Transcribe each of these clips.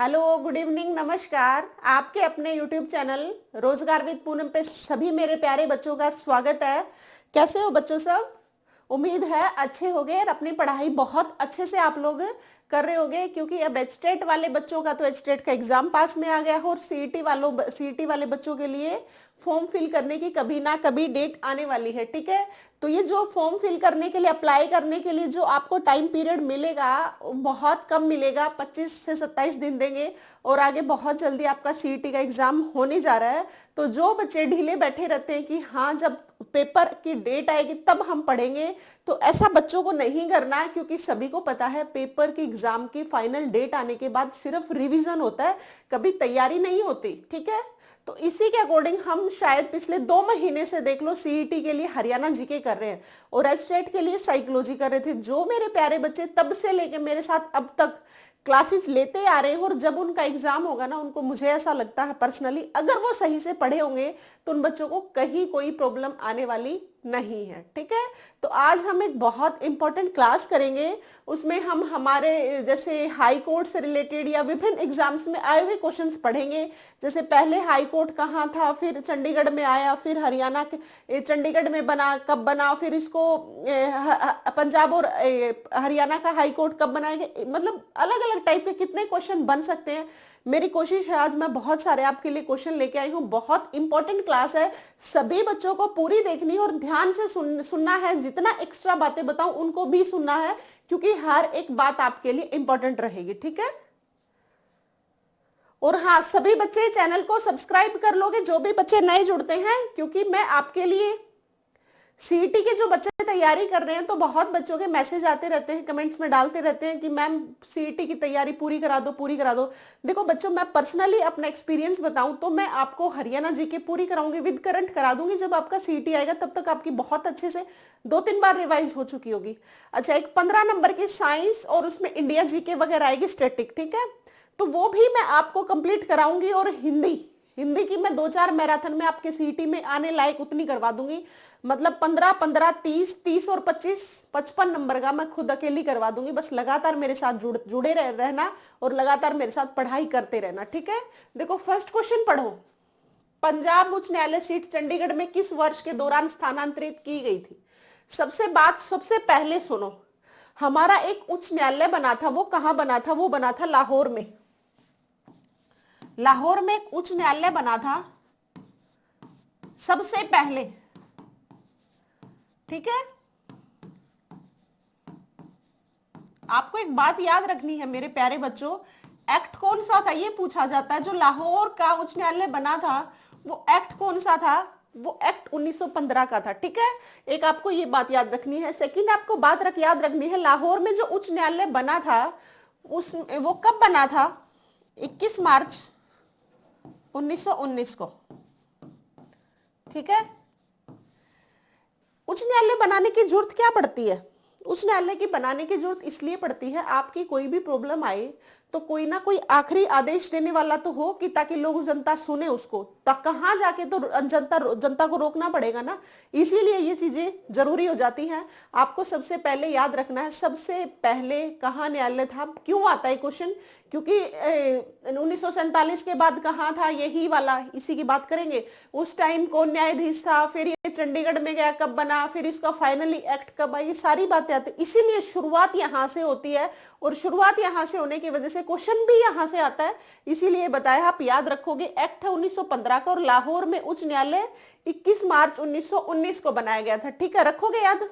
Hello, good evening, नमस्कार। आपके अपने यूट्यूब चैनल रोजगार विद पूनम पे सभी मेरे प्यारे बच्चों का स्वागत है। कैसे हो बच्चों सब? उम्मीद है अच्छे होंगे और अपनी पढ़ाई बहुत अच्छे से आप लोग कर रहे होंगे, क्योंकि अब एचटेट वाले बच्चों का तो एचटेट का एग्जाम पास में आ गया है और सीईटी वाले बच्चों के लिए फॉर्म फिल करने की कभी ना कभी डेट आने वाली है। ठीक है, तो ये जो फॉर्म फिल करने के लिए, अप्लाई करने के लिए जो आपको टाइम पीरियड मिलेगा वो बहुत कम मिलेगा, 25 से 27 दिन देंगे और आगे बहुत जल्दी आपका सीईटी का एग्जाम होने जा रहा है। तो जो बच्चे ढीले बैठे रहते हैं कि हाँ जब पेपर की डेट आएगी तब हम पढ़ेंगे, तो ऐसा बच्चों को नहीं करना है, क्योंकि सभी को पता है पेपर की एग्जाम की फाइनल डेट आने के बाद सिर्फ रिवीजन होता है, कभी तैयारी नहीं होती। ठीक है, तो इसी के अकॉर्डिंग हम शायद पिछले 2 महीने से देख लो सीईटी के लिए हरियाणा जीके कर रहे हैं और एचटेट के लिए साइकोलॉजी कर रहे थे। जो मेरे प्यारे बच्चे तब से लेके मेरे साथ अब तक क्लासेस लेते आ रहे हैं और जब उनका एग्जाम होगा ना, उनको मुझे ऐसा लगता है पर्सनली, अगर वो सही से पढ़े होंगे तो उन बच्चों को कहीं कोई प्रॉब्लम आने वाली नहीं है। ठीक है, तो आज हम एक बहुत इंपॉर्टेंट क्लास करेंगे। उसमें हम हमारे जैसे हाई कोर्ट से रिलेटेड या विभिन्न एग्जाम्स में आए हुए क्वेश्चंस पढ़ेंगे। जैसे पहले हाई कोर्ट कहाँ था, फिर चंडीगढ़ में आया, फिर हरियाणा के चंडीगढ़ में बना, कब बना, फिर इसको पंजाब और हरियाणा का हाई कोर्ट कब बनाएंगे। मतलब अलग अलग टाइप के कितने क्वेश्चन बन सकते हैं। मेरी कोशिश है आज मैं बहुत सारे आपके लिए क्वेश्चन लेके आई हूँ। बहुत इंपॉर्टेंट क्लास है, सभी बच्चों को पूरी देखनी और ध्यान से सुनना है। जितना एक्स्ट्रा बातें बताऊं उनको भी सुनना है, क्योंकि हर एक बात आपके लिए इंपॉर्टेंट रहेगी। ठीक है, और हाँ, सभी बच्चे चैनल को सब्सक्राइब कर लोगे जो भी बच्चे नए जुड़ते हैं, क्योंकि मैं आपके लिए सीईटी के जो बच्चे तैयारी कर रहे हैं, तो बहुत बच्चों के मैसेज आते रहते हैं, कमेंट्स में डालते रहते हैं कि मैम सीईटी की तैयारी पूरी करा दो, पूरी करा दो। देखो बच्चों, मैं पर्सनली अपना एक्सपीरियंस बताऊं तो मैं आपको हरियाणा जीके पूरी कराऊंगी, विद करंट करा दूंगी। जब आपका सीईटी आएगा तब तक आपकी बहुत अच्छे से 2-3 बार रिवाइज हो चुकी होगी। अच्छा, एक 15 नंबर की साइंस और उसमें इंडिया जीके वगैरह आएगी, स्टैटिक। ठीक है, तो वो भी मैं आपको कंप्लीट कराऊंगी। और हिंदी की मैं 2-4 मैराथन में आपके सीईटी में आने लायक उतनी करवा दूंगी। मतलब 15-15, 30 और 55 नंबर का मैं खुद अकेली करवा दूंगी। बस लगातार मेरे साथ जुड़े रहना और लगातार मेरे साथ पढ़ाई करते रहना। ठीक है, देखो फर्स्ट क्वेश्चन पढ़ो। पंजाब उच्च न्यायालय सीट चंडीगढ़ में किस वर्ष के दौरान स्थानांतरित की गई थी? सबसे पहले सुनो, हमारा एक उच्च न्यायालय बना था, वो कहां बना था? वो बना था लाहौर में। लाहौर में एक उच्च न्यायालय बना था सबसे पहले। ठीक है, आपको एक बात याद रखनी है मेरे प्यारे बच्चों, एक्ट कौन सा था ये पूछा जाता है। जो लाहौर का उच्च न्यायालय बना था वो एक्ट कौन सा था? वो एक्ट 1915 का था। ठीक है, एक आपको ये बात याद रखनी है। सेकंड आपको बात याद रखनी है, लाहौर में जो उच्च न्यायालय बना था वो कब बना था? 21 मार्च 1919 को। ठीक है, उच्च न्यायालय बनाने की जरूरत क्या पड़ती है? उच्च न्यायालय की बनाने की जरूरत इसलिए पड़ती है, आपकी कोई भी प्रॉब्लम आए तो कोई ना कोई आखिरी आदेश देने वाला तो हो, कि ताकि लोग, जनता सुने उसको। कहां जाके तो जनता को रोकना पड़ेगा ना, इसीलिए ये चीजें जरूरी हो जाती हैं। आपको सबसे पहले याद रखना है, सबसे पहले कहाँ न्यायालय था। क्यों आता है क्वेश्चन? क्योंकि 1947 के बाद कहाँ था, यही वाला, इसी की बात करेंगे। उस टाइम कौन न्यायाधीश था, फिर ये चंडीगढ़ में गया कब बना, फिर इसका फाइनली एक्ट कब आई, ये सारी बातें आती है। इसीलिए शुरुआत यहां से होती है, और शुरुआत यहां से होने की वजह से क्वेश्चन भी यहां से आता है। इसीलिए बताया, आप याद रखोगे। एक्ट है 1915 का और लाहौर में उच्च न्यायालय 21 मार्च 1919 को बनाया गया था। ठीक है, रखोगे याद।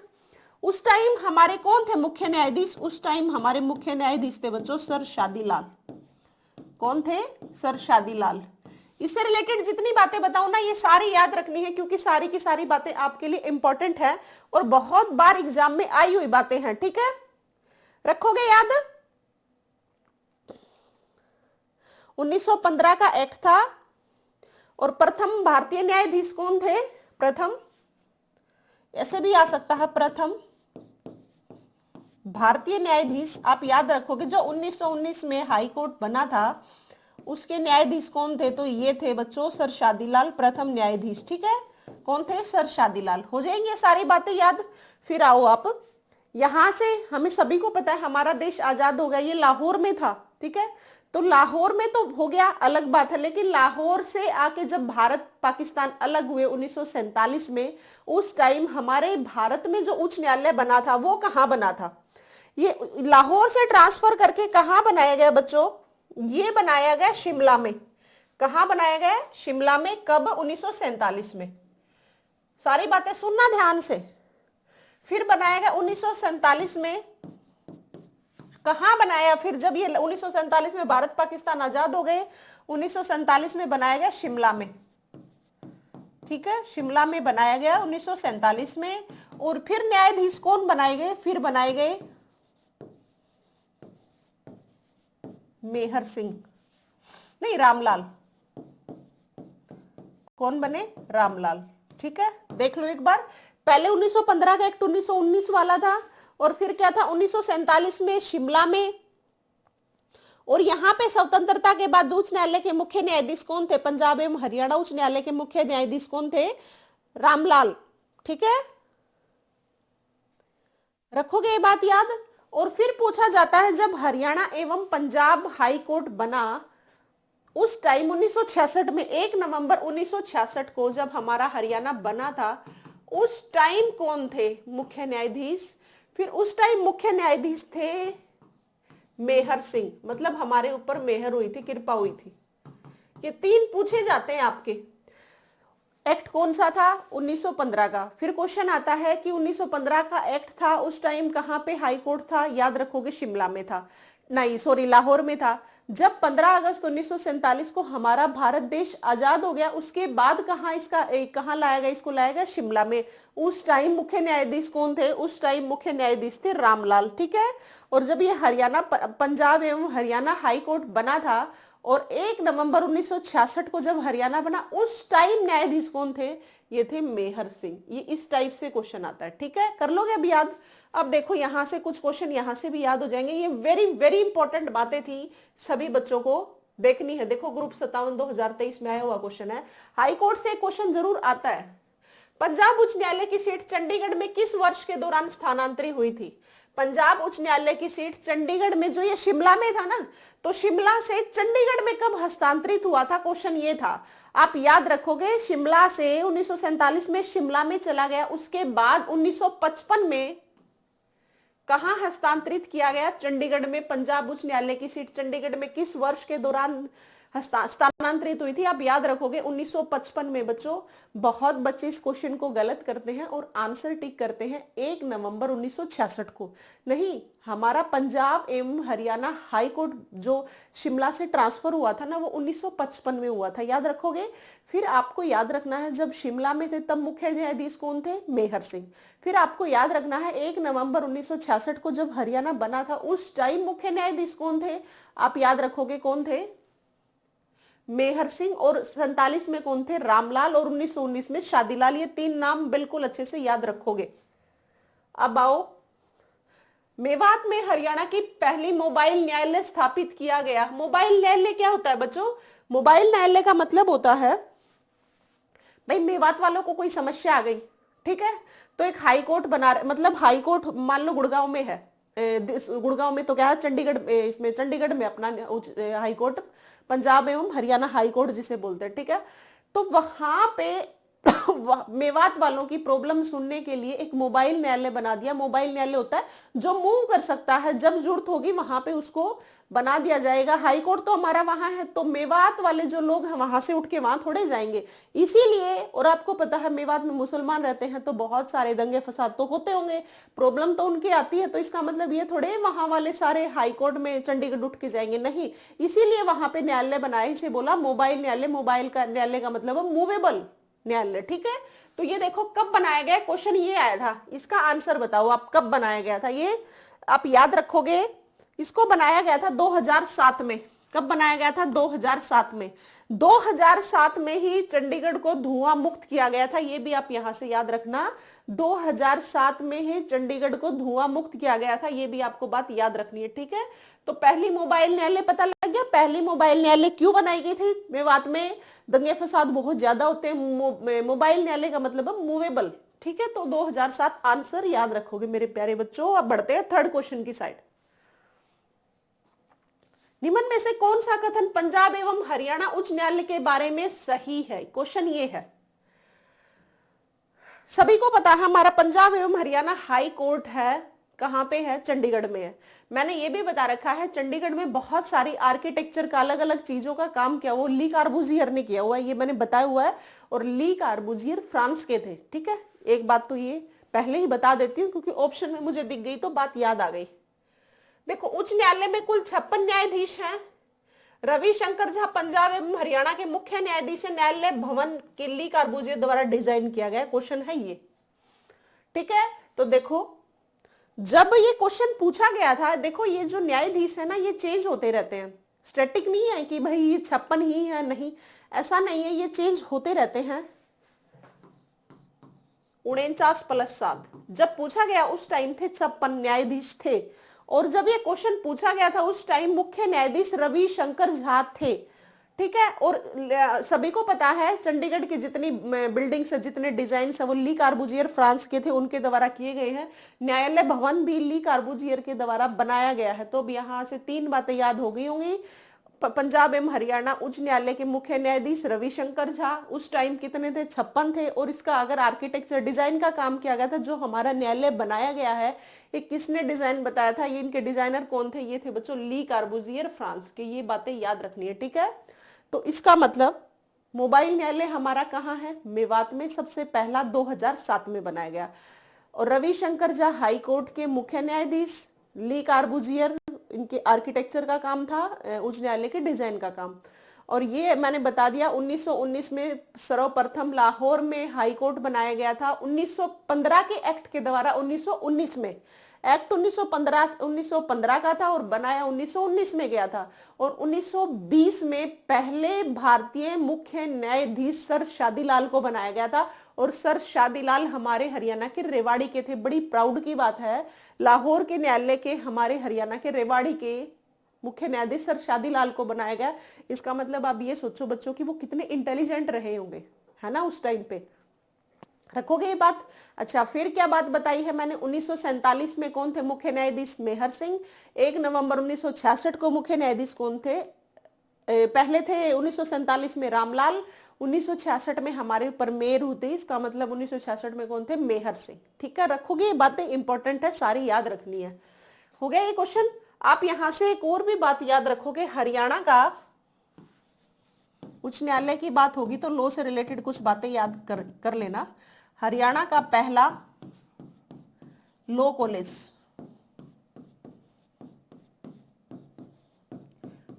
उस टाइम हमारे कौन थे मुख्य न्यायाधीश? उस टाइम हमारे मुख्य न्यायाधीश थे बच्चों सर शादीलाल। कौन थे? सर शादीलाल। इससे रिलेटेड जितनी बातें बताऊं ना, ये सारी याद रखनी है, क्योंकि सारी की सारी बातें आपके लिए इंपॉर्टेंट है और बहुत बार एग्जाम में आई हुई बातें हैं। ठीक है, रखोगे याद। 1915 का एक्ट था और प्रथम भारतीय न्यायाधीश कौन थे? प्रथम, ऐसे भी आ सकता है, प्रथम भारतीय न्यायाधीश। आप याद रखोगे जो 1919 में हाई कोर्ट बना था उसके न्यायाधीश कौन थे? तो ये थे बच्चों सर शादीलाल, प्रथम न्यायाधीश। ठीक है, कौन थे? सर शादीलाल। हो जाएंगे सारी बातें याद। फिर आओ आप, यहां से हमें सभी को पता है हमारा देश आजाद हो गया, ये लाहौर में था। ठीक है। तो लाहौर में तो हो गया, अलग बात है, लेकिन लाहौर से आके जब भारत पाकिस्तान अलग हुए 1947 में, उस टाइम हमारे भारत में जो उच्च न्यायालय बना था वो कहाँ बना था? ये लाहौर से ट्रांसफर करके कहाँ बनाया गया बच्चों? ये बनाया गया शिमला में। कहाँ बनाया गया? शिमला में। कब? 1947 में। सारी बातें सुनना ध्यान से। फिर बनाया गया 1947 में। कहां बनाया फिर? जब ये 1947 में भारत पाकिस्तान आजाद हो गए, 1947 में बनाया गया शिमला में। ठीक है, शिमला में बनाया गया 1947 में। और फिर न्यायाधीश कौन बनाए गए? फिर बनाए गए मेहर सिंह, नहीं रामलाल। कौन बने? रामलाल। ठीक है, देख लो एक बार। पहले 1915 का एक्ट 1919 वाला था, और फिर क्या था 1947 में शिमला में। और यहां पे स्वतंत्रता के बाद उच्च न्यायालय के मुख्य न्यायाधीश कौन थे? पंजाब एवं हरियाणा उच्च न्यायालय के मुख्य न्यायाधीश कौन थे? रामलाल। ठीक है, रखोगे ये बात याद। और फिर पूछा जाता है जब हरियाणा एवं पंजाब हाई कोर्ट बना, उस टाइम 1966 में 1 नवंबर 1966 को जब हमारा हरियाणा बना था, उस टाइम कौन थे मुख्य न्यायाधीश? फिर उस टाइम मुख्य न्यायाधीश थे मेहर सिंह। मतलब हमारे ऊपर मेहर हुई थी, कृपा हुई थी। ये 3 पूछे जाते हैं आपके। एक्ट कौन सा था? 1915 का। फिर क्वेश्चन आता है कि 1915 का एक्ट था, उस टाइम कहां पे हाई कोर्ट था? याद रखोगे शिमला में था, नहीं सॉरी लाहौर में था। जब 15 अगस्त 1947 को हमारा भारत देश आजाद हो गया, उसके बाद कहां लाया गया? इसको लाया गया शिमला में। उस टाइम मुख्य न्यायाधीश कौन थे? उस टाइम मुख्य न्यायाधीश थे रामलाल। ठीक है, और जब ये हरियाणा पंजाब एवं हरियाणा हाई कोर्ट बना था, और 1 नवंबर 1966 को जब हरियाणा बना, उस टाइम न्यायाधीश कौन थे? ये थे मेहर सिंह। ये इस टाइप से क्वेश्चन आता है। ठीक है, कर लोगे अब याद। अब देखो यहां से कुछ क्वेश्चन यहां से भी याद हो जाएंगे। ये वेरी वेरी इंपॉर्टेंट बातें थी, सभी बच्चों को देखनी है। देखो ग्रुप 57 2023 में आया हुआ क्वेश्चन है। हाई कोर्ट से क्वेश्चन जरूर आता है। पंजाब उच्च न्यायालय की सीट चंडीगढ़ में किस वर्ष के दौरान स्थानांतरित हुई थी? पंजाब उच्च न्यायालय की सीट चंडीगढ़ में, जो ये शिमला में था ना, तो शिमला से चंडीगढ़ में कब हस्तांतरित हुआ था? क्वेश्चन ये था। आप याद रखोगे, शिमला से 1947 में शिमला में चला गया, उसके बाद 1955 में कहां हस्तांतरित किया गया? चंडीगढ़ में। पंजाब उच्च न्यायालय की सीट चंडीगढ़ में किस वर्ष के दौरान स्थानांतरित हुई थी? आप याद रखोगे 1955 में। बच्चों बहुत बच्चे इस क्वेश्चन को गलत करते हैं और आंसर टिक करते हैं 1 नवंबर 1966 को। नहीं, हमारा पंजाब एवं हरियाणा हाई कोर्ट जो शिमला से ट्रांसफर हुआ था ना, वो 1955 में हुआ था। याद रखोगे। फिर आपको याद रखना है जब शिमला में थे तब मुख्य न्यायाधीश कौन थे? मेहर सिंह। फिर आपको याद रखना है 1 नवंबर 1966 को जब हरियाणा बना था, उस टाइम मुख्य न्यायाधीश कौन थे? आप याद रखोगे कौन थे? मेहर सिंह। और 47 में कौन थे? रामलाल। और 1919 में शादीलाल। ये 3 नाम बिल्कुल अच्छे से याद रखोगे। अब आओ, मेवात में हरियाणा की पहली मोबाइल न्यायालय स्थापित किया गया। मोबाइल न्यायालय क्या होता है बच्चों? मोबाइल न्यायालय का मतलब होता है, भाई मेवात वालों को कोई समस्या आ गई, ठीक है, तो एक हाई कोर्ट बना, मतलब हाई कोर्ट मान लो गुड़गांव में है, गुड़गांव में तो क्या है, चंडीगढ़, इसमें चंडीगढ़ में अपना हाई कोर्ट, पंजाब एवं हरियाणा हाई कोर्ट जिसे बोलते हैं, ठीक है। तो वहां पे मेवात वालों की प्रॉब्लम सुनने के लिए एक मोबाइल न्यायालय बना दिया। मोबाइल न्यायालय होता है जो मूव कर सकता है, जब जरूरत होगी वहां पे उसको बना दिया जाएगा। हाई कोर्ट तो हमारा वहां है, तो मेवात वाले जो लोग हैं वहां से उठ के वहां थोड़े जाएंगे, इसीलिए। और आपको पता है मेवात में मुसलमान रहते हैं, तो बहुत सारे दंगे फसाद तो होते होंगे, प्रॉब्लम तो उनकी आती है, तो इसका मतलब ये थोड़े वहां वाले सारे हाई कोर्ट में चंडीगढ़ उठ के जाएंगे, नहीं, इसीलिए वहां पे न्यायालय बनाया। इसे बोला मोबाइल न्यायालय। मोबाइल का न्यायालय का मतलब मूवेबल न्यायालय, ठीक है। तो ये देखो कब बनाया गया, क्वेश्चन ये आया था, इसका आंसर बताओ आप, कब बनाया गया था ये, आप याद रखोगे। इसको बनाया गया था 2007 में। कब बनाया गया था? 2007 में। 2007 में ही चंडीगढ़ को धुआं मुक्त किया गया था, ये भी आप यहां से याद रखना। 2007 में ही चंडीगढ़ को धुआं मुक्त किया गया था, ये भी आपको बात याद रखनी है, ठीक है। तो पहली मोबाइल न्यायालय पता लग गया। पहली मोबाइल न्यायालय क्यों बनाई गई थी? मेवात में दंगे फसाद बहुत ज्यादा होते हैं, मोबाइल न्यायालय का मतलब है मूवेबल, ठीक है। तो 2007 आंसर याद रखोगे मेरे प्यारे बच्चों। अब बढ़ते हैं थर्ड क्वेश्चन की साइड। निम्न में से कौन सा कथन पंजाब एवं हरियाणा उच्च न्यायालय के बारे में सही है? क्वेश्चन ये है, सभी को पता है हमारा पंजाब एवं हरियाणा हाई कोर्ट है, कहां पे है? चंडीगढ़ में है। मैंने ये भी बता रखा है चंडीगढ़ में बहुत सारी आर्किटेक्चर का अलग अलग चीजों का काम किया, वो ली कार्बूजियर ने किया हुआ है, ये मैंने बताया हुआ है। और ली कार्बूजियर फ्रांस के थे, ठीक है। एक बात तो ये पहले ही बता देती हूँ क्योंकि ऑप्शन में मुझे दिख गई तो बात याद आ गई। देखो, उच्च न्यायालय में कुल 56 न्यायाधीश हैं। रविशंकर झा पंजाब एवं हरियाणा के मुख्य न्यायाधीश है। न्यायालय भवन के ली कार्बूजियर द्वारा डिजाइन किया गया क्वेश्चन है ये, ठीक है। तो देखो, जब ये क्वेश्चन पूछा गया था, देखो ये जो न्यायाधीश है ना, ये चेंज होते रहते हैं, स्टैटिक नहीं है कि भाई ये 56 ही है, नहीं, ऐसा नहीं है, ये चेंज होते रहते हैं। 49+7 जब पूछा गया उस टाइम थे 56 न्यायाधीश थे, और जब ये क्वेश्चन पूछा गया था उस टाइम मुख्य न्यायाधीश रविशंकर झा थे, ठीक है। और सभी को पता है चंडीगढ़ की जितनी बिल्डिंग्स है, जितने डिजाइन है, वो ली कार्बूजियर फ्रांस के थे, उनके द्वारा किए गए हैं। न्यायालय भवन भी ली कार्बूजियर के द्वारा बनाया गया है। तो अब यहाँ से 3 बातें याद हो गई होंगी। पंजाब एवं हरियाणा उच्च न्यायालय के मुख्य न्यायाधीश रविशंकर झा, उस टाइम कितने थे? 56 थे। और इसका अगर आर्किटेक्चर डिजाइन का काम किया गया था, जो हमारा न्यायालय बनाया गया है, ये किसने डिजाइन बताया था? ये इनके डिजाइनर कौन थे? ये थे बच्चों ली कार्बूजियर फ्रांस के। ये बातें याद रखनी है, ठीक है। तो इसका मतलब मोबाइल न्यायालय हमारा कहाँ है? मेवात में सबसे पहला 2007 में बनाया गया। और रविशंकर झा हाई कोर्ट के मुख्य न्यायाधीश, ली कार्बूजियर इनके आर्किटेक्चर का काम था, उच्च न्यायालय के डिजाइन का काम। और ये मैंने बता दिया 1919 में सर्वप्रथम लाहौर में हाई कोर्ट बनाया गया था। 1915 के एक्ट के द्वारा 1919 में, एक्ट 1915 का था और बनाया 1919 में गया था। और 1920 में पहले भारतीय मुख्य न्यायाधीश सर शादीलाल को बनाया गया था। और सर शादीलाल हमारे हरियाणा के रेवाड़ी के थे। बड़ी प्राउड की बात है, लाहौर के न्यायालय के हमारे हरियाणा के रेवाड़ी के मुख्य न्यायाधीश सर शादीलाल को बनाया गया। इसका मतलब आप ये सोचो बच्चों कि वो कितने इंटेलिजेंट रहे होंगे, है ना, उस टाइम पे। रखोगे ये बात? अच्छा, फिर क्या बात बताई है मैंने? 1947 में कौन थे मुख्य न्यायाधीश? मेहर सिंह। 1 नवंबर 1966 को मुख्य न्यायाधीश कौन थे? पहले थे 1947 में रामलाल, 1966 में हमारे ऊपर मेयर हुई। इसका मतलब 1966 में कौन थे? मेहर सिंह, ठीक है। रखोगे ये बातें? इंपॉर्टेंट है, सारी याद रखनी है। हो गया ये क्वेश्चन। आप यहां से एक और भी बात याद रखोगे, हरियाणा का उच्च न्यायालय की बात होगी तो लॉ से रिलेटेड कुछ बातें याद कर लेना। हरियाणा का पहला लॉ कॉलेज,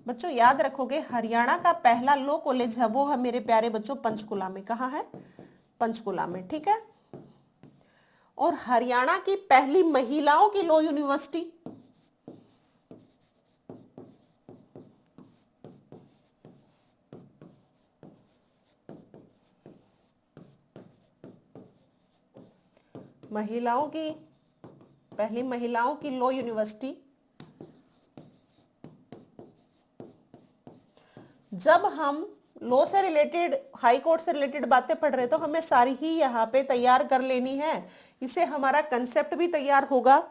बच्चों याद रखोगे, हरियाणा का पहला लॉ कॉलेज है वो है मेरे प्यारे बच्चों पंचकुला में। कहाँ है? पंचकुला में, ठीक है। और हरियाणा की पहली महिलाओं की लॉ यूनिवर्सिटी, पहली महिलाओं की लॉ यूनिवर्सिटी। जब हम लॉ से रिलेटेड, हाई कोर्ट से रिलेटेड बातें पढ़ रहे तो हमें सारी ही यहाँ पे तैयार कर लेनी है। इससे हमारा कंसेप्ट भी तैयार होगा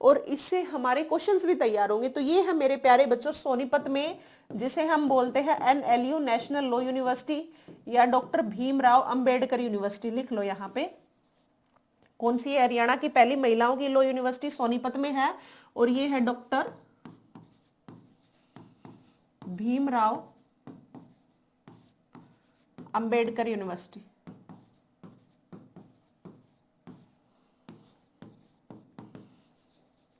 और इससे हमारे क्वेश्चंस भी तैयार होंगे। तो ये है मेरे प्यारे बच्चों सोनीपत में, जिसे हम बोलते हैं NLU नेशनल लॉ यूनिवर्सिटी या डॉक्टर भीमराव अंबेडकर यूनिवर्सिटी। लिख लो यहाँ पे कौन सी है। हरियाणा की पहली महिलाओं की लॉ यूनिवर्सिटी सोनीपत में है और ये है डॉक्टर भीमराव अंबेडकर यूनिवर्सिटी।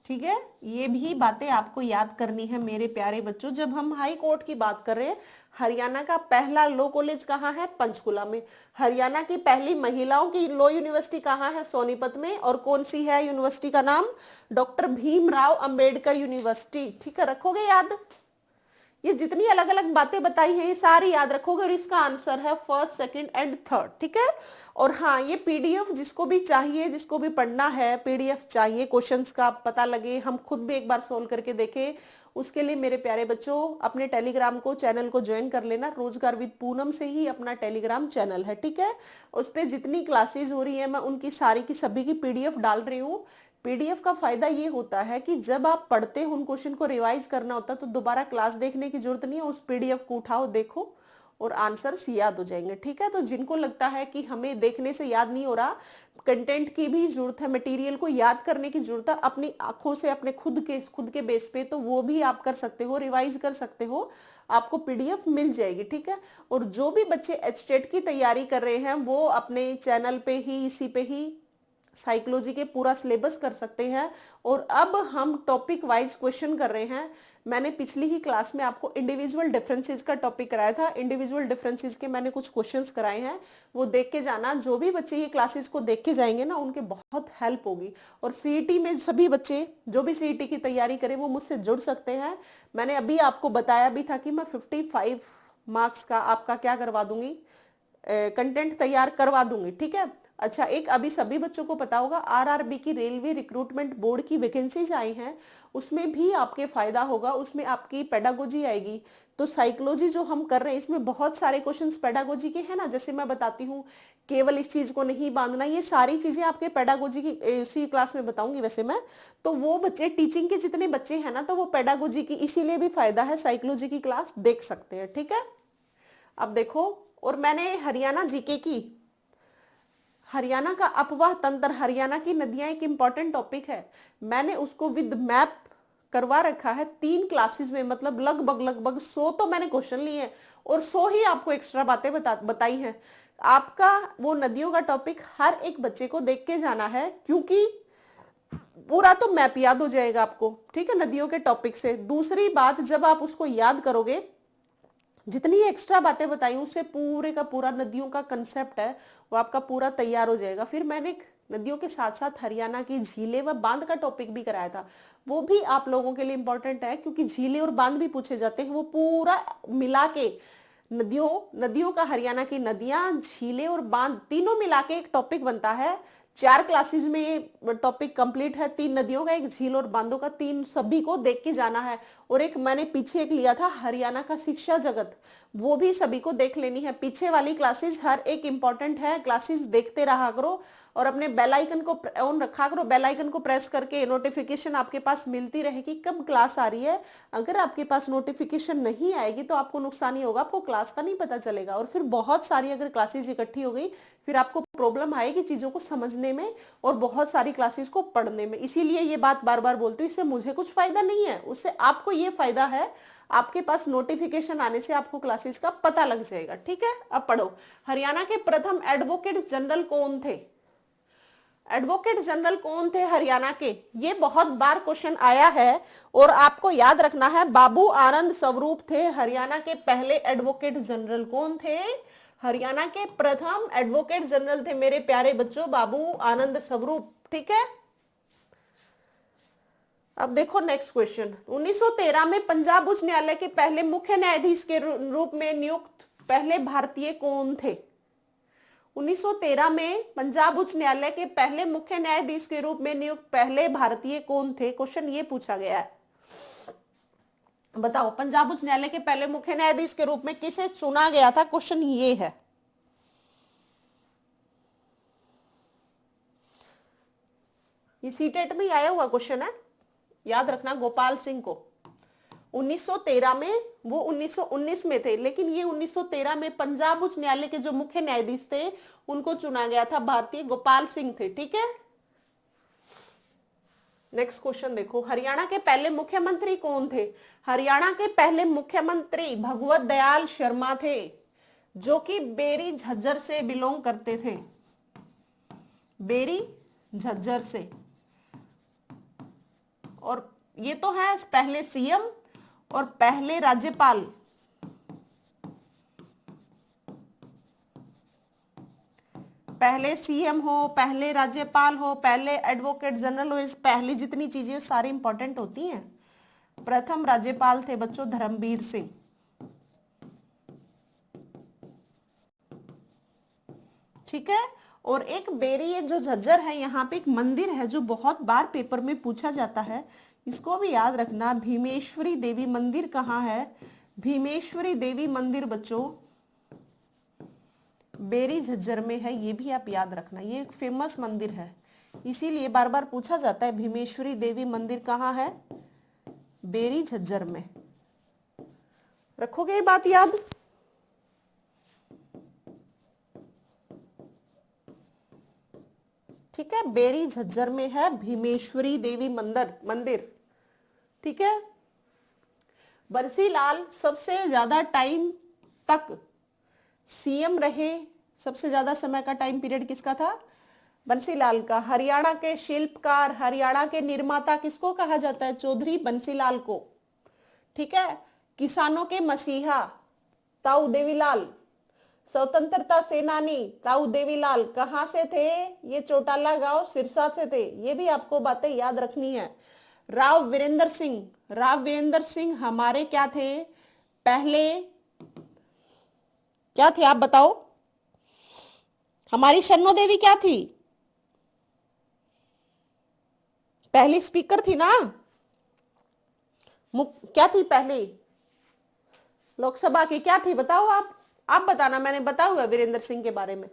ठीक है, ये भी बातें आपको याद करनी है मेरे प्यारे बच्चों। जब हम हाई कोर्ट की बात कर रहे हैं, हरियाणा का पहला लॉ कॉलेज कहाँ है? पंचकुला में। हरियाणा की पहली महिलाओं की लॉ यूनिवर्सिटी कहाँ है? सोनीपत में। और कौन सी है यूनिवर्सिटी का नाम? Doctor Bhimrao Ambedkar university. ठीक है, रखोगे याद? ये जितनी अलग अलग बातें बताई हैं ये सारी याद रखोगे और इसका आंसर है फर्स्ट, सेकंड एंड थर्ड। ठीक है। और हाँ, ये पीडीएफ जिसको भी चाहिए, जिसको भी पढ़ना है, पीडीएफ चाहिए, क्वेश्चंस का पता लगे, हम खुद भी एक बार सोल्व करके देखें, उसके लिए मेरे प्यारे बच्चों अपने टेलीग्राम को, चैनल को ज्वाइन कर लेना। रोजगार विद पूनम से ही अपना टेलीग्राम चैनल है। ठीक है, उस पर जितनी क्लासेज हो रही है मैं उनकी सारी की सभी की पीडीएफ डाल रही हूँ। पीडीएफ का फायदा ये होता है कि जब आप पढ़ते हो उन क्वेश्चन को रिवाइज करना होता है तो दोबारा क्लास देखने की जरूरत नहीं है, उस पीडीएफ को उठाओ, देखो और आंसर्स याद हो जाएंगे। ठीक है, तो जिनको लगता है कि हमें देखने से याद नहीं हो रहा, कंटेंट की भी जरूरत है, मटेरियल को याद करने की जरूरत है अपनी आंखों से, अपने खुद के बेस पे, तो वो भी आप कर सकते हो, रिवाइज कर सकते हो, आपको पीडीएफ मिल जाएगी। ठीक है, और जो भी बच्चे एचटेट की तैयारी कर रहे हैं वो अपने चैनल पे ही, इसी पे ही साइकोलॉजी के पूरा सिलेबस कर सकते हैं। और अब हम टॉपिक वाइज क्वेश्चन कर रहे हैं। मैंने पिछली ही क्लास में आपको इंडिविजुअल डिफरेंसेस का टॉपिक कराया था, इंडिविजुअल डिफरेंसेस के मैंने कुछ क्वेश्चंस कराए हैं, वो देख के जाना। जो भी बच्चे ये क्लासेस को देख के जाएंगे ना, उनके बहुत हेल्प होगी। और सीईटी में सभी बच्चे जो भी सीईटी की तैयारी करें वो मुझसे जुड़ सकते हैं। मैंने अभी आपको बताया भी था कि मैं 55 मार्क्स का आपका क्या करवा दूंगी, कंटेंट तैयार करवा दूंगी। ठीक है, अच्छा, एक अभी सभी बच्चों को पता होगा आरआरबी की रेलवे रिक्रूटमेंट बोर्ड की वैकेंसीज आई हैं, उसमें भी आपके फायदा होगा, उसमें आपकी पेडागोजी आएगी। तो साइकोलॉजी जो हम कर रहे हैं इसमें बहुत सारे क्वेश्चंस पेडागोजी के हैं ना, जैसे मैं बताती हूँ केवल इस चीज को नहीं बांधना, ये सारी चीजें आपके पेडागोजी की इसी क्लास में बताऊंगी वैसे मैं। तो वो बच्चे, टीचिंग के जितने बच्चे हैं ना, तो वो पेडागोजी की इसीलिए भी फायदा है, साइकोलॉजी की क्लास देख सकते हैं। ठीक है, अब देखो, और मैंने हरियाणा जीके की, हरियाणा का अपवाह तंत्र, हरियाणा की नदियां एक इंपॉर्टेंट टॉपिक है, मैंने उसको विद मैप करवा रखा है 3 क्लासेस में, मतलब लगभग 100 तो मैंने क्वेश्चन लिए हैं और 100 ही आपको एक्स्ट्रा बातें बताई हैं। आपका वो नदियों का टॉपिक हर एक बच्चे को देख के जाना है, क्योंकि पूरा तो मैप याद हो जाएगा आपको। ठीक है, नदियों के टॉपिक से। दूसरी बात, जब आप उसको याद करोगे, जितनी एक्स्ट्रा बातें बताई उससे पूरे का पूरा नदियों का कंसेप्ट है वो आपका पूरा तैयार हो जाएगा। फिर मैंने नदियों के साथ साथ हरियाणा की झीलें व बांध का टॉपिक भी कराया था, वो भी आप लोगों के लिए इंपॉर्टेंट है, क्योंकि झीलें और बांध भी पूछे जाते हैं। वो पूरा मिला के नदियों का, हरियाणा की नदियां, झीलें और बांध तीनों मिला के एक टॉपिक बनता है। 4 क्लासेस में ये टॉपिक कंप्लीट है, 3 नदियों का, एक झील और बांधों का, 3 सभी को देख के जाना है। और एक मैंने पीछे एक लिया था हरियाणा का शिक्षा जगत, वो भी सभी को देख लेनी है। पीछे वाली क्लासेस हर एक इंपॉर्टेंट है, क्लासेस देखते रहा करो और अपने बेल आइकन को ऑन रखा करो। बेल आइकन को प्रेस करके नोटिफिकेशन आपके पास मिलती रहेगी कब क्लास आ रही है। अगर आपके पास नोटिफिकेशन नहीं आएगी तो आपको नुकसान ही होगा, आपको क्लास का नहीं पता चलेगा। और फिर बहुत सारी अगर क्लासेस इकट्ठी हो गई फिर आपको प्रॉब्लम आएगी चीजों को समझने में और बहुत सारी क्लासेस को पढ़ने में। इसीलिए ये बात बार बार बोलती हूँ, इससे मुझे कुछ फायदा नहीं है, उससे आपको ये फायदा है, आपके पास नोटिफिकेशन आने से आपको क्लासेस का पता लग जाएगा। ठीक है, अब पढ़ो। हरियाणा के प्रथम एडवोकेट जनरल कौन थे? एडवोकेट जनरल कौन थे हरियाणा के? ये बहुत बार क्वेश्चन आया है और आपको याद रखना है, बाबू आनंद स्वरूप थे हरियाणा के पहले एडवोकेट जनरल। कौन थे? हरियाणा के प्रथम एडवोकेट जनरल थे मेरे प्यारे बच्चों, बाबू आनंद स्वरूप। ठीक है, अब देखो नेक्स्ट क्वेश्चन। 1913 में पंजाब उच्च न्यायालय के पहले मुख्य न्यायाधीश के रूप में नियुक्त पहले भारतीय कौन थे? 1913 में पंजाब उच्च न्यायालय के पहले मुख्य न्यायाधीश के रूप में नियुक्त पहले भारतीय कौन थे? क्वेश्चन ये पूछा गया है, बताओ पंजाब उच्च न्यायालय के पहले मुख्य न्यायाधीश के रूप में किसे चुना गया था? क्वेश्चन ये है। ये सीटेट में आया हुआ क्वेश्चन है, याद रखना, गोपाल सिंह को 1913 में, वो 1919 में थे, लेकिन ये 1913 में पंजाब उच्च न्यायालय के जो मुख्य न्यायाधीश थे उनको चुना गया था, भारतीय गोपाल सिंह थे। ठीक है, नेक्स्ट क्वेश्चन देखो। हरियाणा के पहले मुख्यमंत्री कौन थे? हरियाणा के पहले मुख्यमंत्री भगवत दयाल शर्मा थे, जो कि बेरी झज्जर से बिलोंग करते थे, बेरी झज्जर से। और ये तो है पहले सीएम और पहले राज्यपाल। पहले सीएम हो, पहले राज्यपाल हो, पहले एडवोकेट जनरल हो, इस पहली जितनी चीजें सारी इंपॉर्टेंट होती हैं। प्रथम राज्यपाल थे बच्चों धर्मवीर सिंह। ठीक है, और एक बेरी, ये जो झज्जर है, यहाँ पे एक मंदिर है जो बहुत बार पेपर में पूछा जाता है, इसको भी याद रखना। भीमेश्वरी देवी मंदिर कहाँ है? भीमेश्वरी देवी मंदिर बच्चों बेरी झज्जर में है, ये भी आप याद रखना। ये एक फेमस मंदिर है, इसीलिए बार बार पूछा जाता है भीमेश्वरी देवी मंदिर कहाँ है? बेरी झज्जर में। रखोगे ये बात याद? ठीक है, बेरी झज्जर में है भीमेश्वरी देवी मंदिर। ठीक है। बंसीलाल सबसे ज्यादा टाइम तक सीएम रहे, सबसे ज्यादा समय का टाइम पीरियड किसका था? बंसीलाल का। हरियाणा के शिल्पकार, हरियाणा के निर्माता किसको कहा जाता है? चौधरी बंसीलाल को। ठीक है। किसानों के मसीहा ताऊ देवीलाल, स्वतंत्रता सेनानी ताऊ देवीलाल कहां से थे? ये चौटाला गांव सिरसा से थे। ये भी आपको बातें याद रखनी है। राव वीरेंद्र सिंह हमारे क्या थे? पहले क्या थे आप बताओ? हमारी शन्नो देवी क्या थी? पहली स्पीकर थी ना? क्या थी पहली लोकसभा की? क्या थी बताओ आप बताना। मैंने बताया हुआ वीरेंद्र सिंह के बारे में।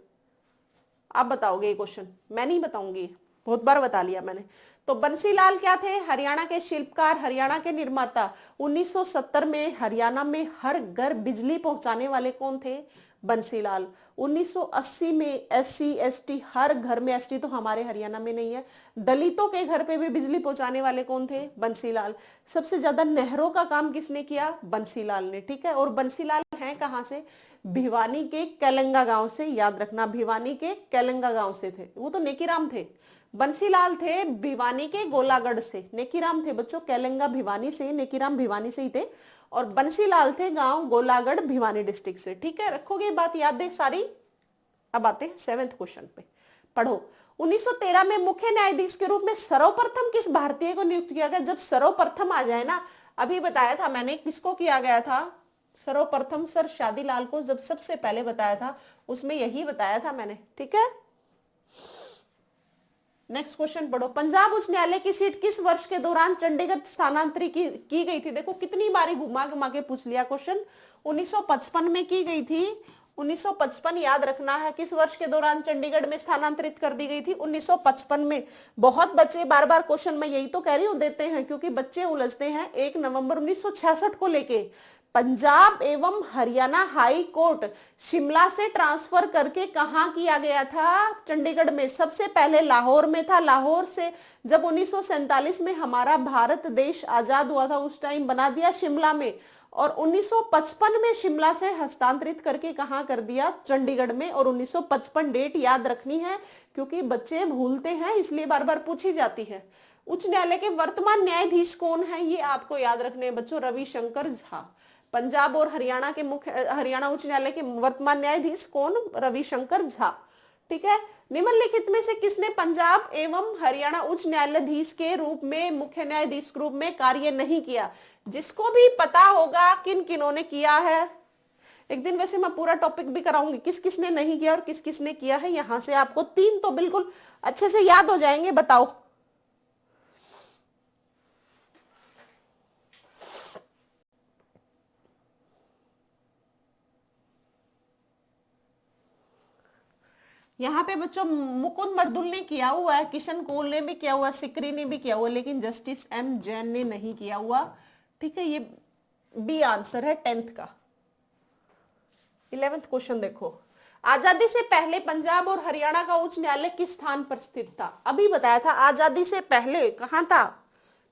आप बताओगे ये क्वेश्चन, मैं नहीं बताऊंगी, बहुत बार बता लिया मैंने। तो बंसीलाल क्या थे? हरियाणा के शिल्पकार, हरियाणा के निर्माता। 1970 में हरियाणा में हर घर बिजली पहुंचाने वाले कौन थे? बंसीलाल। 1980 में SC ST हर घर में, ST तो हमारे हरियाणा में नहीं है, दलितों के घर पे भी बिजली पहुंचाने वाले कौन थे? बंसीलाल। सबसे ज्यादा नहरों का काम किसने किया? बंसीलाल ने। ठीक है। और बंसीलाल हैं कहां से? भिवानी के केलंगा गांव से। याद रखना, भिवानी के केलंगा गांव से थे। वो तो नेकीराम थे। बंसीलाल थे भिवानी के गोलागढ़ से। नेकीराम थे बच्चों केलंगा भिवानी से, नेकीराम भिवानी से ही थे। और बंसीलाल थे गांव गोलागढ़ भिवानी डिस्ट्रिक्ट से। ठीक है, रखोगे बात याद है सारी। अब आते हैं 7th क्वेश्चन पे, पढ़ो। 1913 में मुख्य न्यायाधीश के रूप में सर्वप्रथम किस भारतीय को नियुक्त किया गया? जब सर्वप्रथम आ जाए ना, अभी बताया था मैंने किसको किया गया था सर्वप्रथम? सर शादीलाल को जब सबसे पहले बताया था उसमें यही बताया था मैंने। ठीक है। नेक्स्ट क्वेश्चन पढ़ो। पंजाब उच्च न्यायालय की सीट किस वर्ष के दौरान चंडीगढ़ स्थानांतरित की गई थी? देखो कितनी बारी घुमा घुमा के पूछ लिया क्वेश्चन। 1955 में की गई थी। 1955 याद रखना है। किस वर्ष के दौरान चंडीगढ़ में स्थानांतरित कर दी गई थी? 1955 में। बहुत बच्चे बार बार क्वेश्चन में यही तो कह रही हूं देते हैं, क्योंकि बच्चे उलझते हैं। 1 नवंबर 1966 को लेके पंजाब एवं हरियाणा हाई कोर्ट शिमला से ट्रांसफर करके कहां किया गया था? चंडीगढ़ में। सबसे पहले लाहौर में था। लाहौर से जब 1947 में हमारा भारत देश आजाद हुआ था उस टाइम बना दिया शिमला में। और 1955 में शिमला से हस्तांतरित करके कहां कर दिया? चंडीगढ़ में। और 1955 डेट याद रखनी है, क्योंकि बच्चे भूलते हैं, इसलिए बार बार पूछी जाती है। उच्च न्यायालय के वर्तमान न्यायाधीश कौन है? ये आपको याद रखने हैं बच्चों, रविशंकर झा। पंजाब और हरियाणा के हरियाणा उच्च न्यायालय के वर्तमान न्यायाधीश कौन? रविशंकर झा। ठीक है। निम्नलिखित में से किसने पंजाब एवं हरियाणा उच्च न्यायाधीश के रूप में, मुख्य न्यायाधीश के रूप में कार्य नहीं किया? जिसको भी पता होगा किन किनों ने किया है, एक दिन वैसे मैं पूरा टॉपिक भी कराऊंगी किस किसने नहीं किया और किस किसने किया है। यहां से आपको 3 तो बिल्कुल अच्छे से याद हो जाएंगे। बताओ। यहाँ पे बच्चों मुकुंद मर्दुल ने किया हुआ है, किशन कोल ने भी किया हुआ, सिकरी ने भी किया हुआ, लेकिन जस्टिस M जैन ने नहीं किया हुआ। ठीक है, ये बी आंसर है 10th का। 11th क्वेश्चन देखो। आजादी से पहले पंजाब और हरियाणा का उच्च न्यायालय किस स्थान पर स्थित था? अभी बताया था आजादी से पहले कहां था?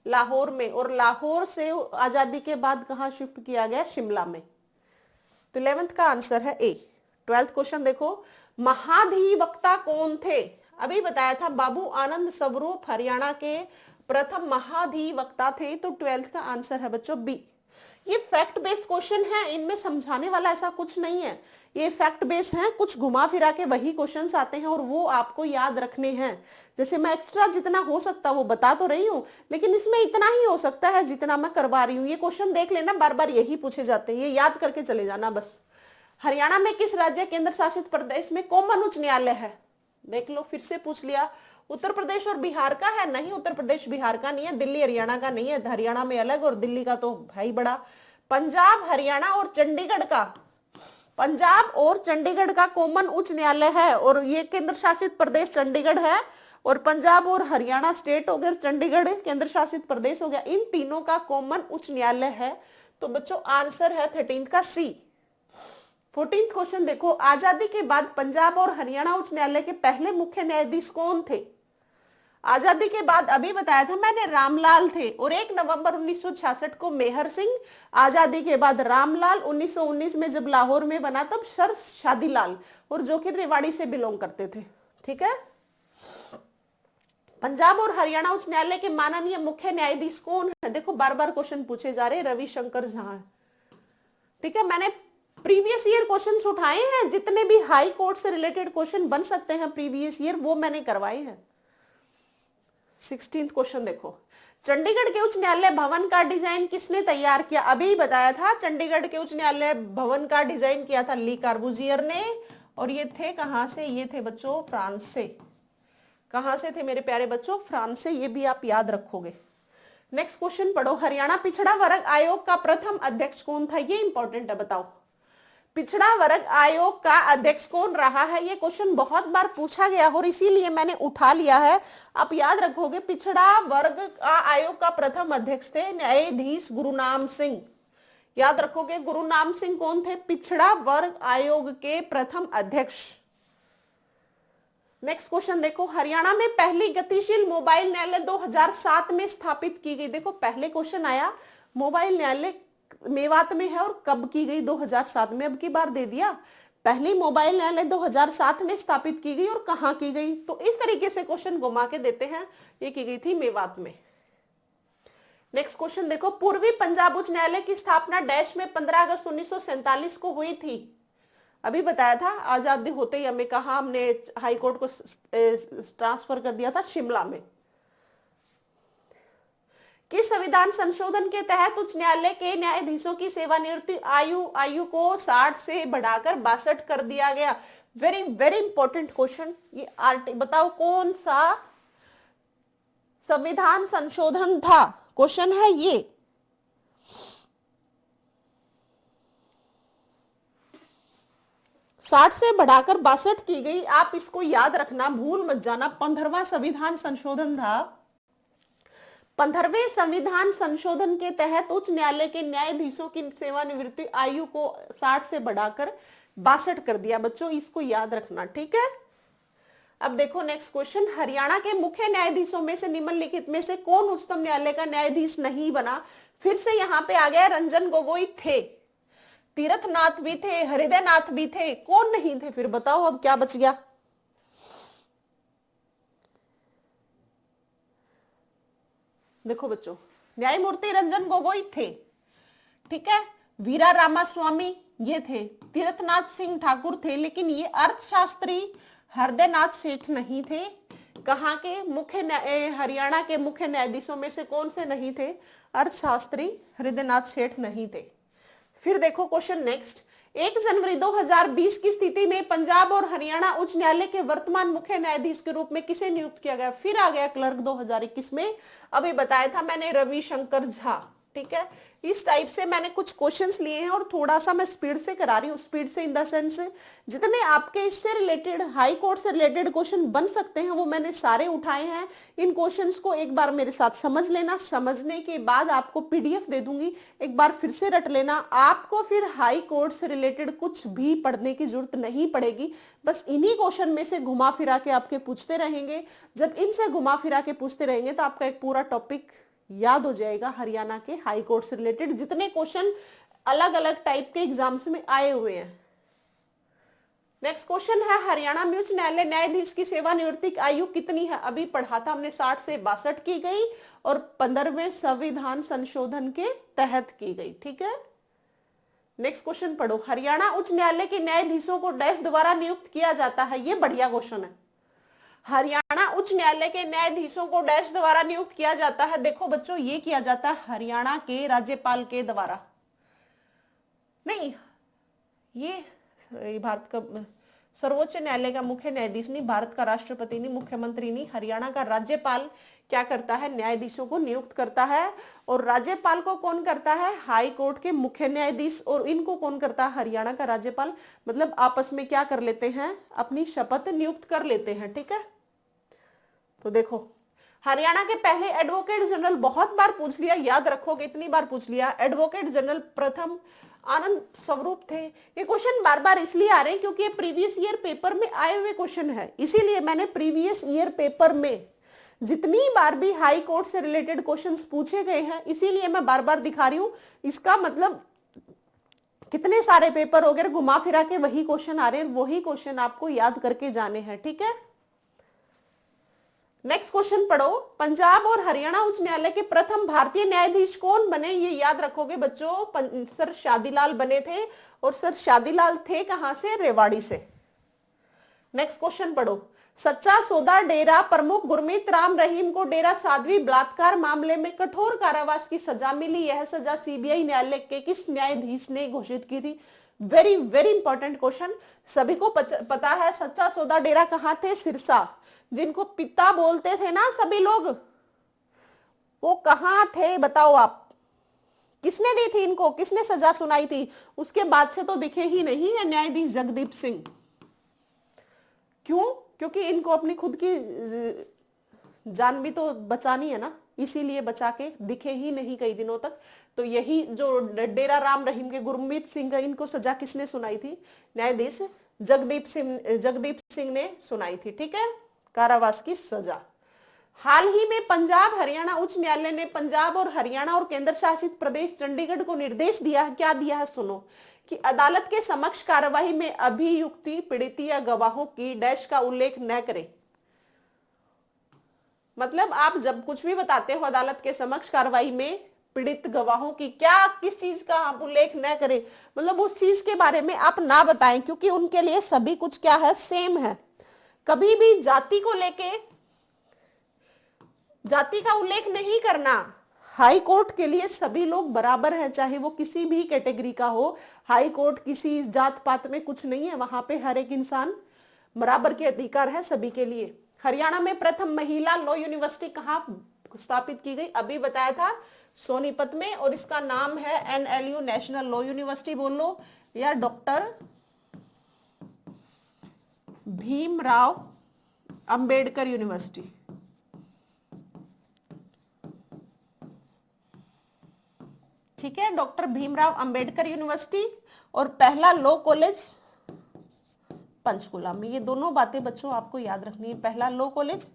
लाहौर में। और लाहौर से आजादी के बाद कहां शिफ्ट किया गया? शिमला में। तो 11th का आंसर है ए। 12th क्वेश्चन देखो। महाधिवक्ता कौन थे? अभी बताया था बाबू आनंद स्वरूप हरियाणा के प्रथम महाधिवक्ता थे। तो 12th का आंसर है बच्चों बी। ये फैक्ट बेस्ड क्वेश्चन है, इनमें समझाने वाला ऐसा कुछ नहीं है। ये फैक्ट बेस्ड है, कुछ घुमा फिरा के वही क्वेश्चंस आते हैं और वो आपको याद रखने हैं। जैसे मैं एक्स्ट्रा जितना हो सकता वो बता तो रही हूं, लेकिन इसमें इतना ही हो सकता है जितना मैं करवा रही हूँ। ये क्वेश्चन देख लेना, बार बार यही पूछे जाते हैं, ये याद करके चले जाना बस। हरियाणा में किस राज्य केंद्र शासित प्रदेश में कॉमन उच्च न्यायालय है? देख लो, फिर से पूछ लिया। उत्तर प्रदेश और बिहार का है? नहीं, उत्तर प्रदेश बिहार का नहीं है, दिल्ली हरियाणा का नहीं है, हरियाणा में अलग और दिल्ली का तो भाई बड़ा। पंजाब हरियाणा और चंडीगढ़ का, पंजाब और चंडीगढ़ का कॉमन उच्च न्यायालय है और ये केंद्र शासित प्रदेश चंडीगढ़ है। और पंजाब और हरियाणा स्टेट हो गया, चंडीगढ़ केंद्र शासित प्रदेश हो गया, इन तीनों का कॉमन उच्च न्यायालय है। तो बच्चों आंसर है 13 का सी। 14 क्वेश्चन देखो, आजादी के बाद पंजाब और हरियाणा उच्च न्यायालय के पहले मुख्य न्यायाधीश कौन थे? आजादी के बाद अभी बताया था मैंने, रामलाल थे। और 1 नवंबर 1966 को मेहर सिंह, आजादी के बाद रामलाल, 1919 में जब लाहौर में बना तब सर शादीलाल, और जो कि रेवाड़ी से बिलोंग करते थे। ठीक है। पंजाब और हरियाणा उच्च न्यायालय के माननीय मुख्य न्यायाधीश कौन है? देखो बार बार क्वेश्चन पूछे जा रहे, रविशंकर झा है। ठीक है, मैंने प्रीवियस ईयर क्वेश्चंस उठाए हैं, जितने भी हाई कोर्ट से रिलेटेड क्वेश्चन बन सकते हैं प्रीवियस ईयर, वो मैंने करवाए हैं। 16th क्वेश्चन देखो, चंडीगढ़ के उच्च न्यायालय भवन का डिजाइन किसने तैयार किया? अभी बताया था, चंडीगढ़ के उच्च न्यायालय भवन का डिजाइन किया था ली कार्बूजियर ने। और ये थे कहां से? ये थे बच्चों फ्रांस से। कहां से थे मेरे प्यारे बच्चों? फ्रांस से। ये भी आप याद रखोगे। नेक्स्ट क्वेश्चन पढ़ो, हरियाणा पिछड़ा वर्ग आयोग का प्रथम अध्यक्ष कौन था? ये इंपॉर्टेंट है, बताओ पिछड़ा वर्ग आयोग का अध्यक्ष कौन रहा है? ये क्वेश्चन बहुत बार पूछा गया और इसीलिए मैंने उठा लिया है। आप याद रखोगे, पिछड़ा वर्ग आयोग का प्रथम अध्यक्ष थे न्यायाधीश गुरुनाम सिंह। याद रखोगे, गुरुनाम सिंह कौन थे? पिछड़ा वर्ग आयोग के प्रथम अध्यक्ष। नेक्स्ट क्वेश्चन देखो, हरियाणा में पहली गतिशील मोबाइल न्यायालय 2007 में स्थापित की गई। देखो पहले क्वेश्चन आया, मोबाइल न्यायालय मेवात में है और कब की गई? 2007 में। अब की बार दे दिया, पहली मोबाइल न्यायालय 2007 में स्थापित की गई और कहां की गई? तो इस तरीके से क्वेश्चन घुमा के देते हैं। ये की गई थी मेवात में। नेक्स्ट क्वेश्चन देखो, पूर्वी पंजाब उच्च न्यायालय की स्थापना डैश में 15 अगस्त 1947 को हुई थी। अभी बताया था, आजादी होते ही हमें कहा, हमने हाई कोर्ट को ट्रांसफर कर दिया था शिमला में। किस संविधान संशोधन के तहत उच्च न्यायालय के न्यायाधीशों की सेवानिवृत्ति आयु को 60 से बढ़ाकर 62 कर दिया गया? Very very important question. ये बताओ कौन सा संविधान संशोधन था? क्वेश्चन है ये। साठ से बढ़ाकर 62 की गई। आप इसको याद रखना, भूल मत जाना। 15वां संविधान संशोधन था। 15वें संविधान संशोधन के तहत उच्च न्यायालय के न्यायाधीशों की सेवानिवृत्ति आयु को 60 से बढ़ाकर 62 कर दिया। बच्चों इसको याद रखना, ठीक है। अब देखो नेक्स्ट क्वेश्चन, हरियाणा के मुख्य न्यायाधीशों में से निम्नलिखित में से कौन उच्चतम न्यायालय का न्यायाधीश नहीं बना? फिर से यहां पे आ गया, रंजन गोगोई थे, तीर्थनाथ भी थे, हृदयनाथ भी थे, कौन नहीं थे? फिर बताओ अब क्या बच गया? देखो बच्चों, न्यायमूर्ति रंजन गोगोई थे, ठीक है। वीरा रामास्वामी ये थे, तीर्थनाथ सिंह ठाकुर थे, लेकिन ये अर्थशास्त्री हृदयनाथ सेठ नहीं थे। कहां के मुख्य हरियाणा के मुख्य न्यायाधीशों में से कौन से नहीं थे? अर्थशास्त्री हृदयनाथ सेठ नहीं थे। फिर देखो क्वेश्चन नेक्स्ट, 1 जनवरी 2020 की स्थिति में पंजाब और हरियाणा उच्च न्यायालय के वर्तमान मुख्य न्यायाधीश के रूप में किसे नियुक्त किया गया? फिर आ गया क्लर्क 2021 में। अभी बताया था मैंने, रविशंकर झा, ठीक है। इस टाइप से मैंने कुछ क्वेश्चंस लिए हैं और थोड़ा सा मैं स्पीड से करा रही हूँ। स्पीड से इन द सेंस जितने आपके इससे रिलेटेड, हाई कोर्ट से रिलेटेड क्वेश्चन बन सकते हैं वो मैंने सारे उठाए हैं। इन क्वेश्चंस को एक बार मेरे साथ समझ लेना, समझने के बाद आपको पीडीएफ दे दूंगी, एक बार फिर से रट लेना। आपको फिर हाई कोर्ट से रिलेटेड कुछ भी पढ़ने की जरूरत नहीं पड़ेगी, बस इन्हीं क्वेश्चन में से घुमा फिरा के आपके पूछते रहेंगे। जब इनसे घुमा फिरा के पूछते रहेंगे तो आपका एक पूरा टॉपिक याद हो जाएगा। हरियाणा के हाई कोर्ट से रिलेटेड जितने क्वेश्चन अलग अलग टाइप के एग्जाम्स में आए हुए हैं। नेक्स्ट क्वेश्चन है, हरियाणा में उच्च न्यायालय न्यायाधीश की सेवानिवृत्ति आयु कितनी है? अभी पढ़ा था हमने, 60 से 62 की गई और 15वें संविधान संशोधन के तहत की गई, ठीक है। नेक्स्ट क्वेश्चन पढ़ो, हरियाणा उच्च न्यायालय के न्यायाधीशों को डैश द्वारा नियुक्त किया जाता है? ये बढ़िया क्वेश्चन है। हरियाणा उच्च न्यायालय के न्यायाधीशों को डैश द्वारा नियुक्त किया जाता है? देखो बच्चों, ये किया जाता है हरियाणा के राज्यपाल के द्वारा। नहीं, ये भारत का सर्वोच्च न्यायालय का मुख्य न्यायाधीश नहीं, भारत का राष्ट्रपति नहीं, मुख्यमंत्री नहीं, हरियाणा का राज्यपाल क्या करता है? न्यायाधीशों को नियुक्त करता है। और राज्यपाल को कौन करता है? हाई कोर्ट के मुख्य न्यायाधीश। और इनको कौन करता है? हरियाणा का राज्यपाल। मतलब आपस में क्या कर लेते हैं? अपनी शपथ नियुक्त कर लेते हैं, ठीक है। तो देखो, हरियाणा के पहले एडवोकेट जनरल, बहुत बार पूछ लिया, याद रखोगे, इतनी बार पूछ लिया, एडवोकेट जनरल प्रथम आनंद स्वरूप थे। ये क्वेश्चन बार बार इसलिए आ रहे हैं क्योंकि ये प्रीवियस ईयर पेपर में आए हुए क्वेश्चन है, इसीलिए मैंने प्रीवियस ईयर पेपर में जितनी बार भी हाई कोर्ट से रिलेटेड क्वेश्चंस पूछे गए हैं, इसीलिए मैं बार बार दिखा रही हूं। इसका मतलब कितने सारे पेपर हो गए, घुमा फिरा के वही क्वेश्चन आ रहे हैं, वही क्वेश्चन आपको याद करके जाने हैं, ठीक है। नेक्स्ट क्वेश्चन पढ़ो, पंजाब और हरियाणा उच्च न्यायालय के प्रथम भारतीय न्यायाधीश कौन बने? ये याद रखोगे बच्चों, सर शादीलाल बने थे, और सर शादीलाल थे कहां से? रेवाड़ी से। नेक्स्ट क्वेश्चन पढ़ो, सच्चा सौदा डेरा प्रमुख गुरमीत राम रहीम को डेरा साध्वी बलात्कार मामले में कठोर कारावास की सजा मिली। यह सजा सीबीआई न्यायालय के किस न्यायाधीश ने घोषित की थी? Very very important question. सभी को पता है सच्चा सौदा डेरा कहां थे? सिरसा। जिनको पिता बोलते थे ना सभी लोग, वो कहां थे बताओ आप? किसने दी थी इनको? किसने सजा सुनाई थी? उसके बाद से तो दिखे ही नहीं है न्यायाधीश जगदीप सिंह। क्यों? क्योंकि इनको अपनी खुद की जान भी तो बचानी है ना, इसीलिए बचा के दिखे ही नहीं कई दिनों तक। तो यही जो डेरा राम रहीम के गुरमीत सिंह, इनको सजा किसने सुनाई थी? न्यायाधीश जगदीप सिंह ने सुनाई थी, ठीक है, कारावास की सजा। हाल ही में पंजाब हरियाणा उच्च न्यायालय ने पंजाब और हरियाणा और केंद्र शासित प्रदेश चंडीगढ़ को निर्देश दिया है, क्या दिया है सुनो, कि अदालत के समक्ष कार्यवाही में अभियुक्ति पीड़ित या गवाहों की डैश का उल्लेख न करे। मतलब आप जब कुछ भी बताते हो अदालत के समक्ष कार्यवाही में पीड़ित गवाहों की क्या, किस चीज का आप उल्लेख न करें, मतलब उस चीज के बारे में आप ना बताएं, क्योंकि उनके लिए सभी कुछ क्या है? सेम है। कभी भी जाति को लेके जाति का उल्लेख नहीं करना। हाई कोर्ट के लिए सभी लोग बराबर हैं, चाहे वो किसी भी कैटेगरी का हो। हाई कोर्ट किसी जात पात में कुछ नहीं है, वहां पे हर एक इंसान बराबर के अधिकार है सभी के लिए। हरियाणा में प्रथम महिला लॉ यूनिवर्सिटी कहां स्थापित की गई? अभी बताया था, सोनीपत में, और इसका नाम है NLU, नेशनल लॉ यूनिवर्सिटी बोल लो, या डॉक्टर भीमराव अंबेडकर यूनिवर्सिटी। ठीक है, डॉक्टर भीमराव अंबेडकर यूनिवर्सिटी। और पहला लॉ कॉलेज पंचकुला में। ये दोनों बातें बच्चों आपको याद रखनी है, पहला लॉ कॉलेज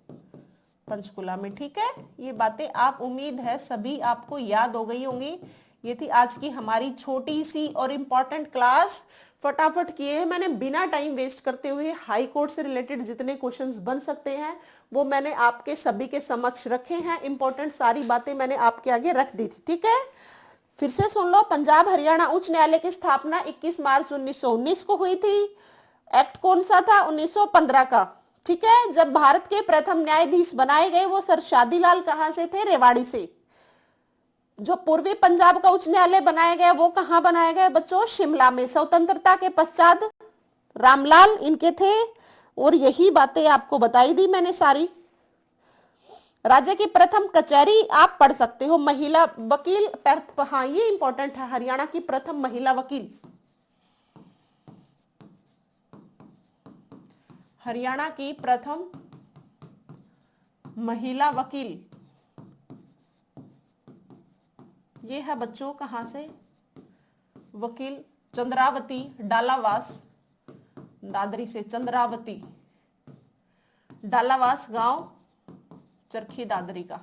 पंचकुला में, ठीक है। ये बातें आप, उम्मीद है सभी आपको याद हो गई होंगी। ये थी आज की हमारी छोटी सी और इंपॉर्टेंट क्लास। फटाफट किए हैं मैंने, बिना टाइम वेस्ट करते हुए। हाई कोर्ट से रिलेटेड जितने क्वेश्चंस बन सकते हैं वो मैंने आपके सभी के समक्ष रखे हैं। इंपॉर्टेंट सारी बातें मैंने आपके आगे रख दी थी, ठीक है। फिर से सुन लो, पंजाब हरियाणा उच्च न्यायालय की स्थापना 21 मार्च 1919 को हुई थी। एक्ट कौन सा था? 1915 का, ठीक है। जब भारत के प्रथम न्यायाधीश बनाए गए वो सर शादीलाल कहां से थे? रेवाड़ी से। जो पूर्वी पंजाब का उच्च न्यायालय बनाया गया वो कहां बनाया गया बच्चों? शिमला में। स्वतंत्रता के पश्चात रामलाल इनके थे, और यही बातें आपको बताई दी मैंने सारी। राज्य की प्रथम कचहरी आप पढ़ सकते हो, महिला वकील। हाँ, ये इंपॉर्टेंट है, हरियाणा की प्रथम महिला वकील, हरियाणा की प्रथम महिला वकील, ये है बच्चों कहां से? वकील चंद्रावती डालावास, दादरी से। चंद्रावती डालावास गांव चरखी दादरी का,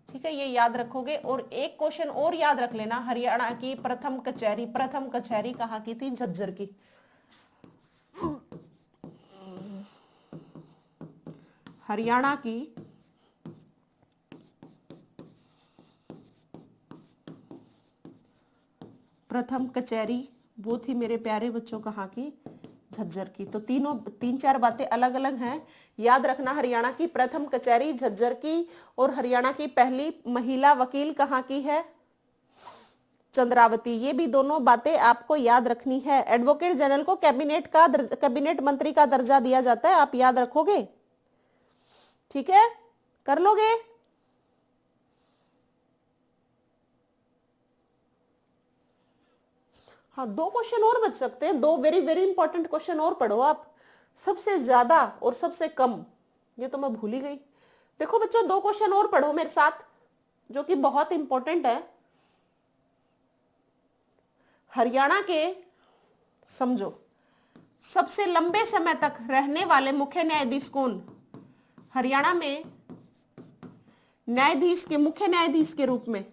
ठीक है, ये याद रखोगे। और एक क्वेश्चन और याद रख लेना, हरियाणा की प्रथम कचहरी कहां की थी? झज्जर की। हरियाणा की प्रथम कचहरी वो थी मेरे प्यारे बच्चों कहां की? झज्जर की। तो तीन चार बातें अलग अलग हैं, याद रखना। हरियाणा की प्रथम कचहरी झज्जर की, और हरियाणा की पहली महिला वकील कहां की है? चंद्रावती। ये भी दोनों बातें आपको याद रखनी है। एडवोकेट जनरल को कैबिनेट मंत्री का दर्जा दिया जाता है, आप याद रखोगे, ठीक है, कर लोगे। हाँ, दो क्वेश्चन और बच सकते हैं, दो वेरी वेरी इंपॉर्टेंट क्वेश्चन और पढ़ो आप। सबसे ज्यादा और सबसे कम, ये तो मैं भूल ही गई, देखो बच्चों, 2 क्वेश्चन और पढ़ो मेरे साथ जो कि बहुत इंपॉर्टेंट है। हरियाणा के, समझो, सबसे लंबे समय तक रहने वाले मुख्य न्यायाधीश कौन? हरियाणा में न्यायाधीश के, मुख्य न्यायाधीश के रूप में,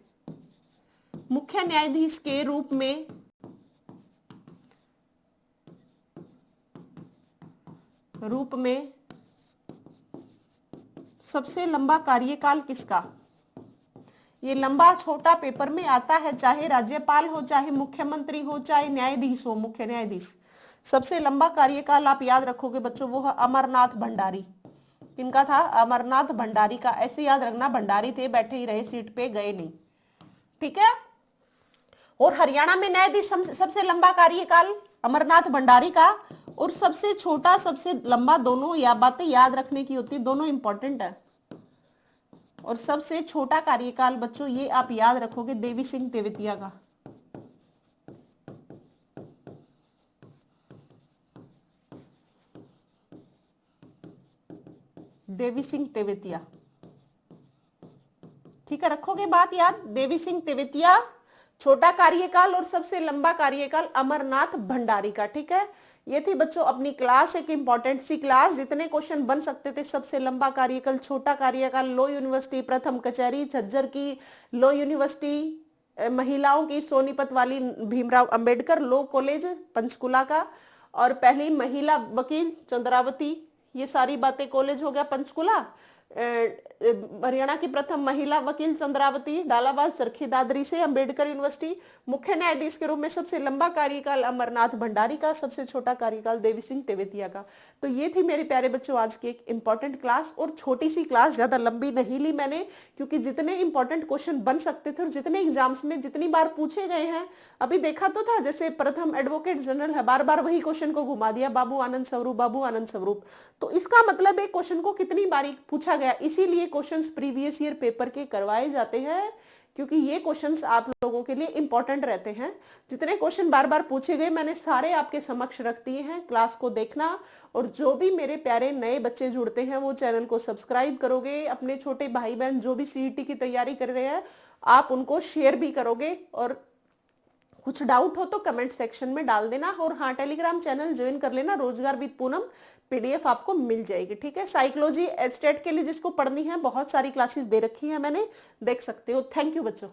मुख्य न्यायाधीश के रूप में सबसे लंबा कार्यकाल किसका? ये लंबा छोटा पेपर में आता है, चाहे राज्यपाल हो, चाहे मुख्यमंत्री हो, चाहे न्यायाधीश हो, मुख्य न्यायाधीश। सबसे लंबा कार्यकाल आप याद रखोगे बच्चों, वो है अमरनाथ भंडारी। किनका था? अमरनाथ भंडारी का। ऐसे याद रखना, भंडारी थे, बैठे ही रहे सीट पे, गए नहीं, ठीक है। और हरियाणा में न्यायाधीश सबसे लंबा कार्यकाल अमरनाथ भंडारी का, और सबसे छोटा सबसे लंबा, दोनों या बातें याद रखने की होती है, दोनों इंपॉर्टेंट है। और सबसे छोटा कार्यकाल बच्चों ये आप याद रखोगे देवी सिंह तेवतिया का। देवी सिंह तेवतिया, ठीक है, रखोगे बात याद। देवी सिंह तेवतिया छोटा कार्यकाल, और सबसे लंबा कार्यकाल अमरनाथ भंडारी का, ठीक है। ये थी बच्चों अपनी क्लास, एक इंपॉर्टेंट सी क्लास। जितने क्वेश्चन बन सकते थे, सबसे लंबा कार्यकाल, छोटा कार्यकाल, लो यूनिवर्सिटी प्रथम कचहरी झज्जर की, लो यूनिवर्सिटी महिलाओं की सोनीपत वाली भीमराव अंबेडकर लो कॉलेज पंचकुला का, और पहली महिला वकील चंद्रावती, ये सारी बातें कॉलेज हो गया पंचकुला। हरियाणा की प्रथम महिला वकील चंद्रावती डालाबाद चरखी दादरी से, अंबेडकर यूनिवर्सिटी। मुख्य न्यायाधीश के रूप में सबसे लंबा कार्यकाल अमरनाथ भंडारी का, सबसे छोटा कार्यकाल देवी सिंह तेवतिया का। तो ये थी मेरे प्यारे बच्चों आज की एक इंपॉर्टेंट क्लास, और छोटी सी क्लास, ज्यादा लंबी नहीं ली मैंने, क्योंकि जितने इंपॉर्टेंट क्वेश्चन बन सकते थे और जितने एग्जाम्स में जितनी बार पूछे गए हैं, अभी देखा तो था, जैसे प्रथम एडवोकेट जनरल है, बार बार वही क्वेश्चन को घुमा दिया, बाबू आनंद स्वरूप, बाबू आनंद स्वरूप। तो इसका मतलब एक क्वेश्चन को कितनी बारी पूछा गया, इसीलिए क्वेश्चंस प्रीवियस ईयर पेपर के करवाए जाते हैं, क्योंकि ये क्वेश्चंस आप लोगों के लिए इंपॉर्टेंट रहते हैं। जितने क्वेश्चन बार बार पूछे गए मैंने सारे आपके समक्ष रख दिए हैं, क्लास को देखना। और जो भी मेरे प्यारे नए बच्चे जुड़ते हैं वो चैनल को सब्सक्राइब करोगे, अपने छोटे भाई बहन जो भी सीईटी की तैयारी कर रहे हैं आप उनको शेयर भी करोगे, और कुछ डाउट हो तो कमेंट सेक्शन में डाल देना। और हाँ, टेलीग्राम चैनल ज्वाइन कर लेना, रोजगार विद पूनम पीडीएफ आपको मिल जाएगी, ठीक है। साइकोलॉजी एस्टेट के लिए जिसको पढ़नी है, बहुत सारी क्लासेस दे रखी है मैंने, देख सकते हो। थैंक यू बच्चों।